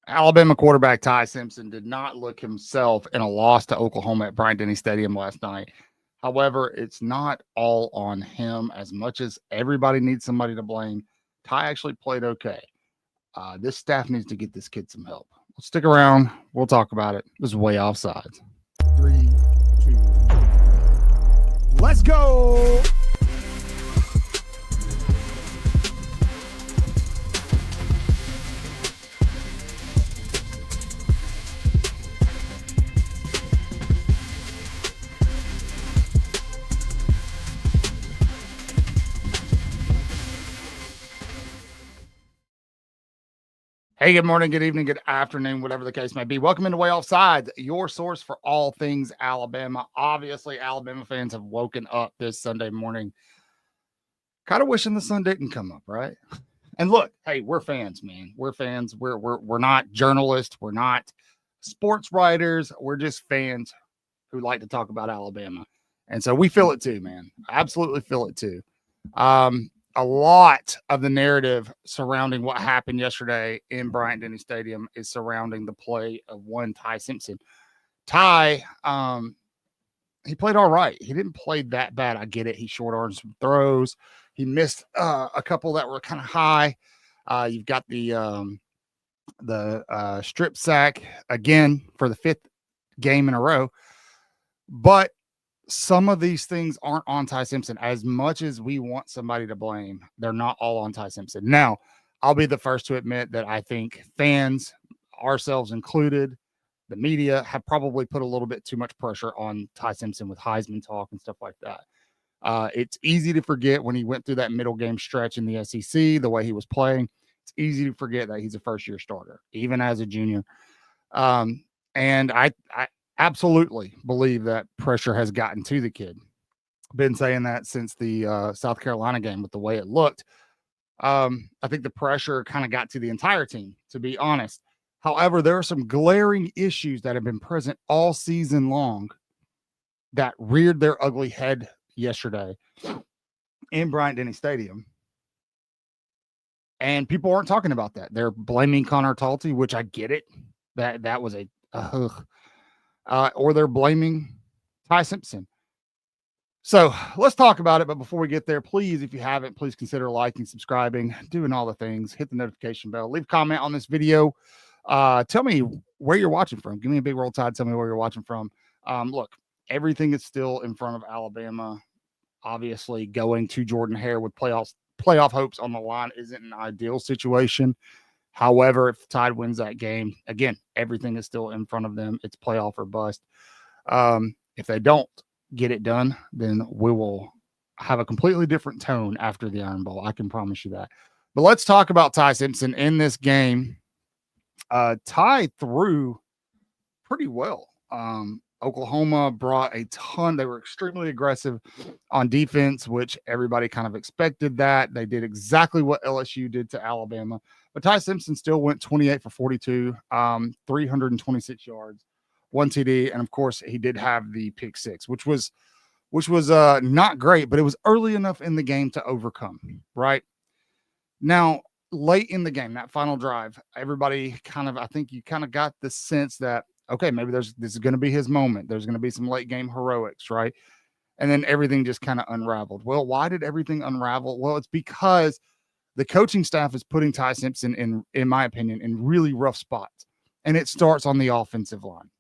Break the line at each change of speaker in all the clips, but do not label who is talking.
Alabama quarterback Ty Simpson did not look himself in a loss to Oklahoma at Bryant-Denny Stadium last night. However, it's not all on him as much as everybody needs somebody to blame. Ty actually played okay. This staff needs to get this kid some help. Stick around. We'll talk about it. This is Way Offsides. 3, 2, let's go. Hey, good morning, good evening, good afternoon, whatever the case may be. Welcome into Way Offsides, your source for all things Alabama. Obviously, Alabama fans have woken up this Sunday morning, kind of wishing the sun didn't come up, right? And look, hey, we're fans, man. We're fans. We're not journalists. We're not sports writers. We're just fans who like to talk about Alabama, and so we feel it too, man. Absolutely feel it too. A lot of the narrative surrounding what happened yesterday in Bryant-Denny Stadium is surrounding the play of one Ty Simpson. Ty, he played all right. He didn't play that bad. I get it. He short armed some throws. He missed a couple that were kind of high. You've got the strip sack again for the fifth game in a row, but some of these things aren't on Ty Simpson. As much as we want somebody to blame, they're not all on Ty Simpson. Now, I'll be the first to admit that I think fans, ourselves included, the media have probably put a little bit too much pressure on Ty Simpson with Heisman talk and stuff like that. It's easy to forget when he went through that middle game stretch in the SEC, the way he was playing. It's easy to forget that he's a first-year starter, even as a junior. And I absolutely believe that pressure has gotten to the kid. Been saying that since the South Carolina game with the way it looked. I think the pressure kind of got to the entire team, to be honest. However, there are some glaring issues that have been present all season long that reared their ugly head yesterday in Bryant-Denny Stadium. And people aren't talking about that. They're blaming Connor Talty, which I get it. That was or they're blaming Ty Simpson. So let's talk about it. But before we get there, please, if you haven't, please consider liking, subscribing, doing all the things. Hit the notification bell. Leave a comment on this video. Tell me where you're watching from. Give me a big roll tide. Tell me where you're watching from. Look, everything is still in front of Alabama. Obviously, going to Jordan Hare with playoff hopes on the line isn't an ideal situation. However, if the Tide wins that game, again, everything is still in front of them. It's playoff or bust. If they don't get it done, then we will have a completely different tone after the Iron Bowl. I can promise you that. But let's talk about Ty Simpson in this game. Ty threw pretty well. Oklahoma brought a ton. They were extremely aggressive on defense, which everybody kind of expected that. They did exactly what LSU did to Alabama. But Ty Simpson still went 28 for 42, 326 yards, one TD, and of course he did have the pick six, which was not great, but it was early enough in the game to overcome. Right now, late in the game, that final drive, everybody I think you kind of got the sense that okay, maybe this is going to be his moment. There's going to be some late game heroics, right? And then everything just kind of unraveled. Well, why did everything unravel? Well, it's because the coaching staff is putting Ty Simpson in my opinion, in really rough spots. And it starts on the offensive line.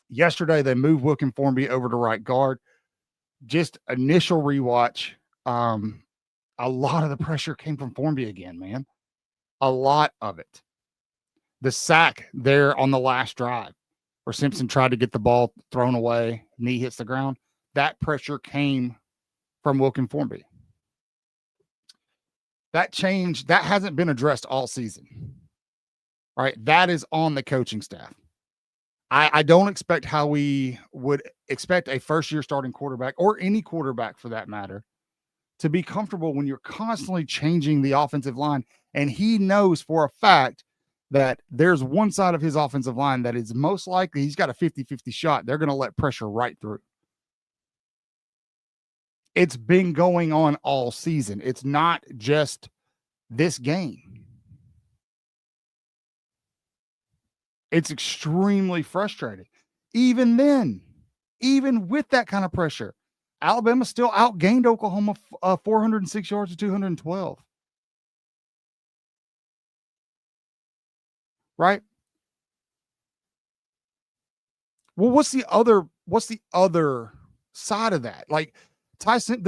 Yesterday, they moved Wilkin Formby over to right guard. Just initial rewatch. A lot of the pressure came from Formby again, man. A lot of it. The sack there on the last drive where Simpson tried to get the ball thrown away, knee hits the ground. That pressure came from Wilkin Formby. That change, that hasn't been addressed all season. All right. That is on the coaching staff. I don't expect how we would expect a first-year starting quarterback, or any quarterback for that matter, to be comfortable when you're constantly changing the offensive line. And he knows for a fact that there's one side of his offensive line that is most likely he's got a 50-50 shot. They're going to let pressure right through. It's been going on all season. It's not just this game. It's extremely frustrating. Even then, even with that kind of pressure, Alabama still outgained Oklahoma 406 yards to 212. Right? Well, what's the other side of that? Like Tyson,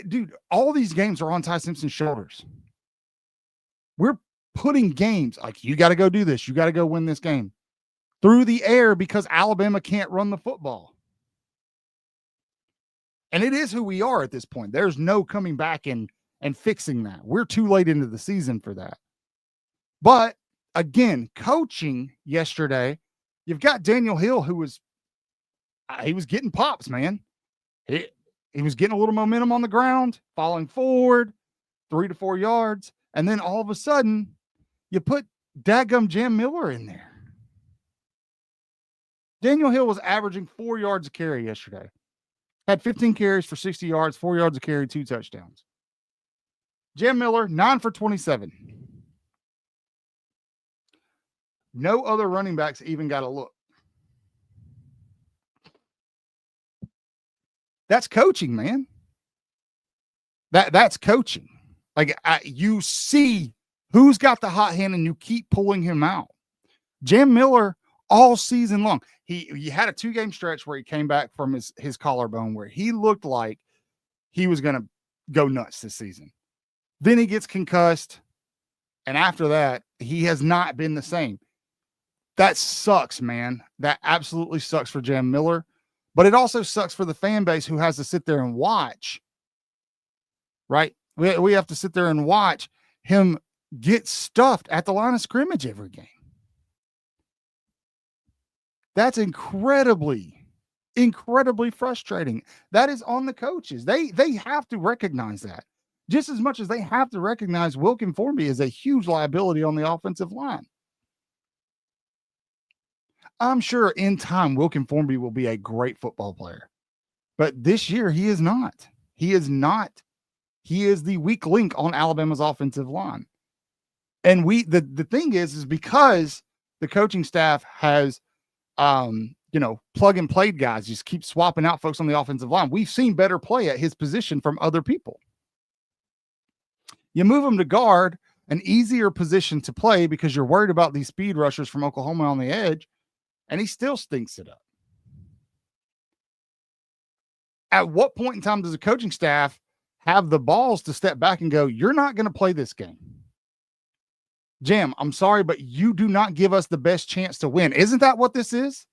dude, all these games are on Ty Simpson's shoulders. We're putting games like you got to go do this, you got to go win this game through the air because Alabama can't run the football. And it is who we are at this point. There's no coming back and fixing that. We're too late into the season for that. But again, coaching yesterday, you've got Daniel Hill who was he was getting pops, man. He was getting a little momentum on the ground, falling forward 3 to 4 yards, and then all of a sudden you put daggum Jam Miller in there. Daniel Hill was averaging 4 yards a carry yesterday. Had 15 carries for 60 yards, 4 yards a carry, 2 touchdowns. Jam Miller, 9 for 27. No other running backs even got a look. That's coaching, man. That's coaching. Like you see who's got the hot hand and you keep pulling him out. Jam Miller all season long. He had a 2-game stretch where he came back from his collarbone where he looked like he was going to go nuts this season. Then he gets concussed, and after that, he has not been the same. That sucks, man. That absolutely sucks for Jam Miller, but it also sucks for the fan base who has to sit there and watch. Right? We have to sit there and watch him get stuffed at the line of scrimmage every game. That's incredibly frustrating. That is on the coaches. They have to recognize that. Just as much as they have to recognize Wilkin Formby is a huge liability on the offensive line. I'm sure in time Wilkin Formby will be a great football player. But this year he is not. He is not. He is the weak link on Alabama's offensive line. And the thing is because the coaching staff has plug and play guys, just keep swapping out folks on the offensive line. We've seen better play at his position from other people. You move him to guard, an easier position to play because you're worried about these speed rushers from Oklahoma on the edge, and he still stinks it up. At what point in time does the coaching staff have the balls to step back and go, you're not going to play this game? Jam, I'm sorry, but you do not give us the best chance to win. Isn't that what this is?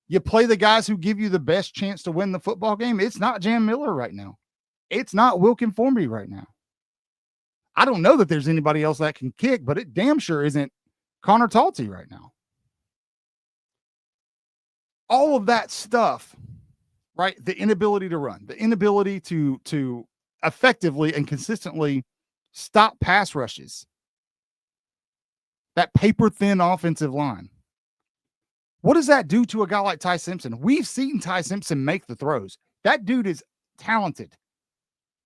You play the guys who give you the best chance to win the football game. It's not Jam Miller right now. It's not Wilkin Formby right now. I don't know that there's anybody else that can kick, but it damn sure isn't Connor Talty right now. All of that stuff, right? The inability to run, the inability to effectively and consistently stop pass rushes. That paper-thin offensive line. What does that do to a guy like Ty Simpson? We've seen Ty Simpson make the throws. That dude is talented.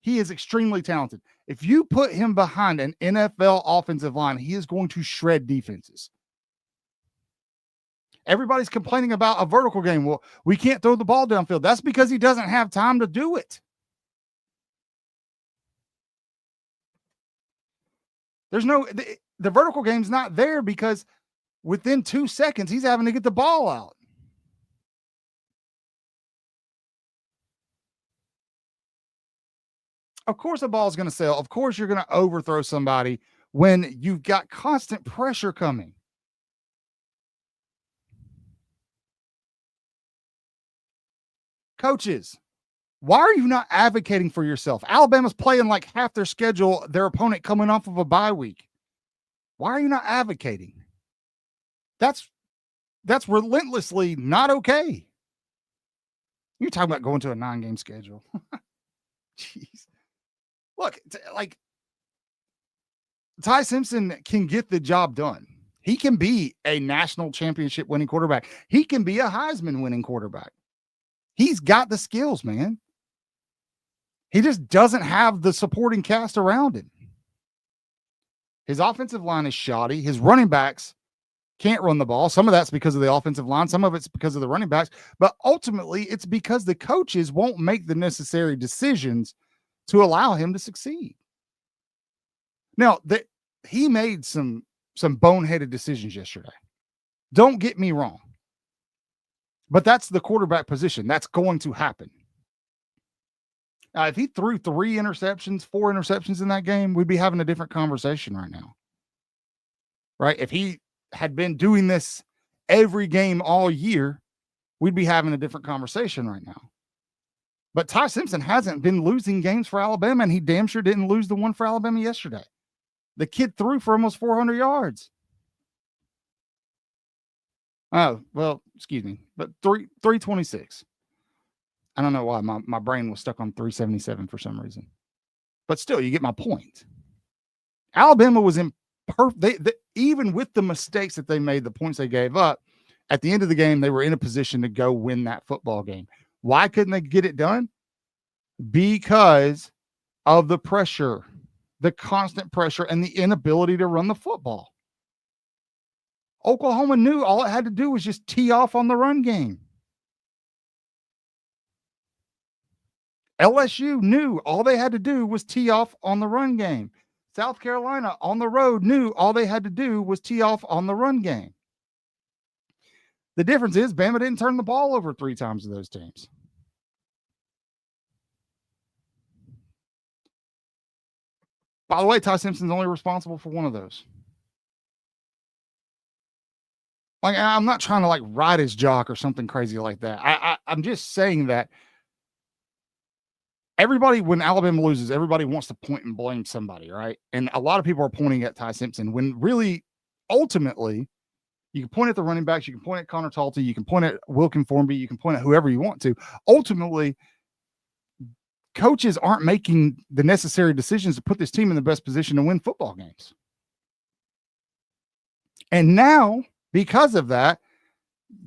He is extremely talented. If you put him behind an NFL offensive line, he is going to shred defenses. Everybody's complaining about a vertical game. Well, we can't throw the ball downfield. That's because he doesn't have time to do it. There's the vertical game's not there because within 2 seconds, he's having to get the ball out. Of course, a ball is going to sail. Of course, you're going to overthrow somebody when you've got constant pressure coming. Coaches, why are you not advocating for yourself? Alabama's playing like half their schedule, their opponent coming off of a bye week. Why are you not advocating? That's relentlessly not okay. You're talking about going to a 9-game schedule. Jeez. Look, like Ty Simpson can get the job done. He can be a national championship winning quarterback. He can be a Heisman winning quarterback. He's got the skills, man. He just doesn't have the supporting cast around him. His offensive line is shoddy. His running backs can't run the ball. Some of that's because of the offensive line. Some of it's because of the running backs. But ultimately, it's because the coaches won't make the necessary decisions to allow him to succeed. Now, he made some boneheaded decisions yesterday. Don't get me wrong. But that's the quarterback position. That's going to happen. If he threw 4 interceptions in that game, we'd be having a different conversation right now. Right? If he had been doing this every game all year, we'd be having a different conversation right now. But Ty Simpson hasn't been losing games for Alabama, and he damn sure didn't lose the one for Alabama yesterday. The kid threw for almost 400 yards. Oh, well, excuse me, but 326. I don't know why my brain was stuck on 377 for some reason. But still, you get my point. Alabama was in even with the mistakes that they made, the points they gave up, at the end of the game, they were in a position to go win that football game. Why couldn't they get it done? Because of the pressure, the constant pressure, and the inability to run the football. Oklahoma knew all it had to do was just tee off on the run game. LSU knew all they had to do was tee off on the run game. South Carolina on the road knew all they had to do was tee off on the run game. The difference is Bama didn't turn the ball over 3 times to those teams. By the way, Ty Simpson's only responsible for one of those. Like, I'm not trying to like ride his jock or something crazy like that. I'm just saying that everybody, when Alabama loses, everybody wants to point and blame somebody, right? And a lot of people are pointing at Ty Simpson when really, ultimately, you can point at the running backs, you can point at Connor Talty, you can point at Wilkin Formby, you can point at whoever you want to. Ultimately, coaches aren't making the necessary decisions to put this team in the best position to win football games. And now, because of that,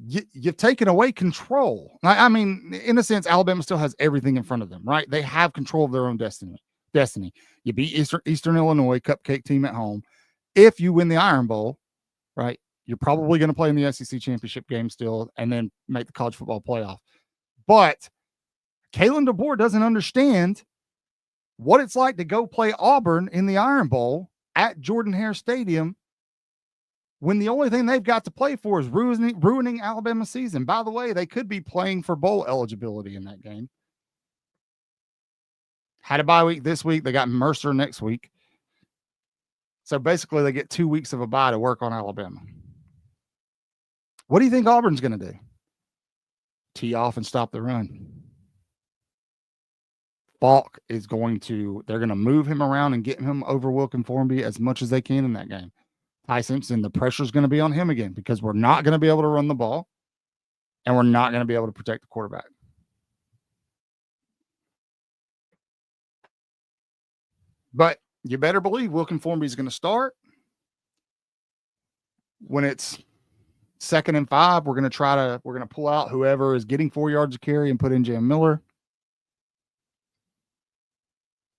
you've taken away control. I mean, in a sense, Alabama still has everything in front of them, right? They have control of their own destiny. You beat Eastern Illinois, cupcake team at home. If you win the Iron Bowl, right, you're probably going to play in the SEC championship game still and then make the college football playoff. But Kalen DeBoer doesn't understand what it's like to go play Auburn in the Iron Bowl at Jordan-Hare Stadium when the only thing they've got to play for is ruining Alabama's season. By the way, they could be playing for bowl eligibility in that game. Had a bye week this week. They got Mercer next week. So basically, they get 2 weeks of a bye to work on Alabama. What do you think Auburn's going to do? Tee off and stop the run. Falk is they're going to move him around and get him over Wilkin Formby as much as they can in that game. Ty Simpson, the pressure is going to be on him again because we're not going to be able to run the ball and we're not going to be able to protect the quarterback. But you better believe Wilkin Formby is going to start. When it's 2nd and 5, we're going to pull out whoever is getting 4 yards of carry and put in Jam Miller.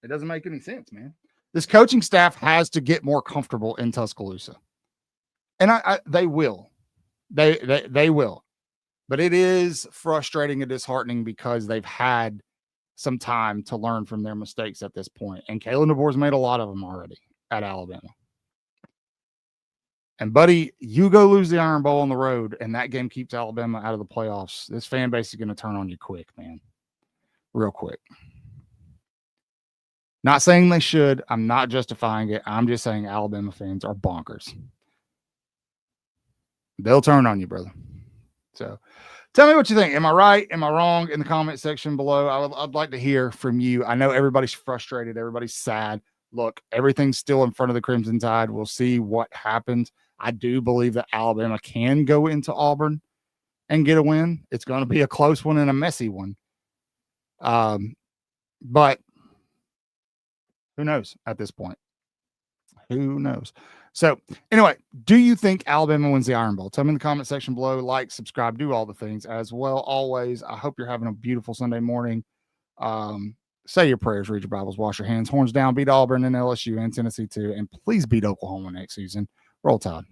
It doesn't make any sense, man. This coaching staff has to get more comfortable in Tuscaloosa. And they will. They will. But it is frustrating and disheartening because they've had some time to learn from their mistakes at this point. And Kalen DeBoer's made a lot of them already at Alabama. And, buddy, you go lose the Iron Bowl on the road, and that game keeps Alabama out of the playoffs. This fan base is going to turn on you quick, man. Real quick. Not saying they should. I'm not justifying it. I'm just saying Alabama fans are bonkers. They'll turn on you, brother. So tell me what you think. Am I right? Am I wrong? In the comment section below. I'd like to hear from you. I know everybody's frustrated. Everybody's sad. Look, everything's still in front of the Crimson Tide. We'll see what happens. I do believe that Alabama can go into Auburn and get a win. It's going to be a close one and a messy one. But who knows at this point? Who knows? So anyway, do you think Alabama wins the Iron Bowl? Tell me in the comment section below. Like, subscribe, do all the things as well. Always, I hope you're having a beautiful Sunday morning. Say your prayers, read your Bibles, wash your hands, horns down, beat Auburn and LSU and Tennessee too, and please beat Oklahoma next season. Roll Tide.